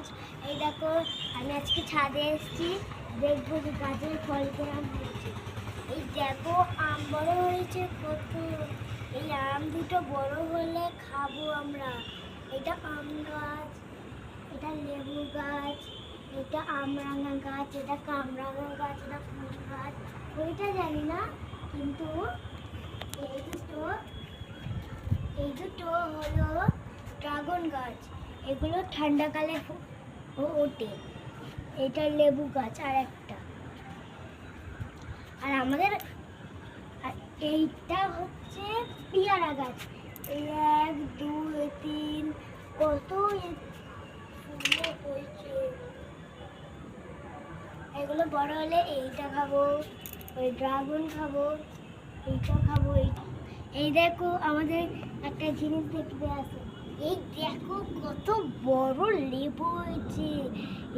Friends, এই দেখো আমি আজকে ছাদে এসেছি, দেখবো যে গাছের ফল কেমন হয়েছে। এই দেখো আম বড় হয়েছে কত। এই আম দুটো বড় হলে খাবো আমরা। এটা আম গাছ, এটা লেবু গাছ, এটা আমরাঙা গাছ, এটা কামরাঙা গাছ, এটা ফুল গাছ, ওইটা জানি না। কিন্তু এই দুটো হলো ড্রাগন গাছ। এগুলো ঠান্ডাকালে ওঠে। এটা লেবু গাছ আর একটা। আর আমাদের এইটা হচ্ছে পেয়ারা গাছ। এই 1 2 3 কত হয়েছে। এগুলো বড় হলে এইটা খাবো, ওই ড্রাগন খাবো, এইটা খাবো। এই দেখো আমাদের একটা জিনিস দেখতে আছে। এই দেখো কত বড় লেবু হয়েছে।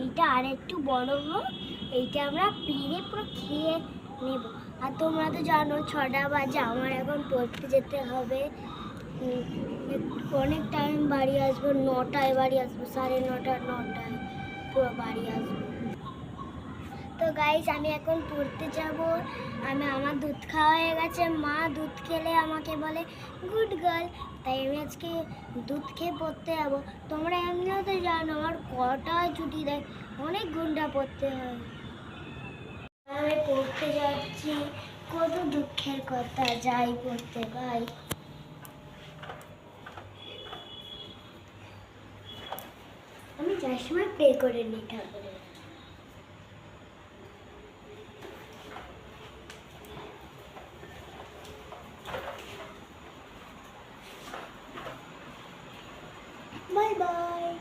এইটা আর একটু বড় হোক, এইটা আমরা পেরে পুরো খেয়ে নেব। আর তোমরা তো জানো 6টা বাজে, আমার এখন পড়তে যেতে হবে। অনেক টাইম বাড়ি আসবো, 9টায় বাড়ি আসবো, 9:30 পুরো বাড়ি আসবো। তো গাইস আমি এখন পড়তে যাব। আমার দুধ খাওয়া হয়ে গেছে। মা দুধ খেলে আমাকে বলে গুড গার্ল, তাই আমি আজকে দুধ খেয়ে পড়তে যাবো। তোমরা এমনিও তো জানো আমার কটা ছুটি দেয়, অনেক ঘন্টা পড়তে হয়। আমি পড়তে যাচ্ছি, কত দুঃখের কথা, যাই পড়তে ভাই। আমি যার সময় প্রে করে নিই ঠাকুরের। Bye bye.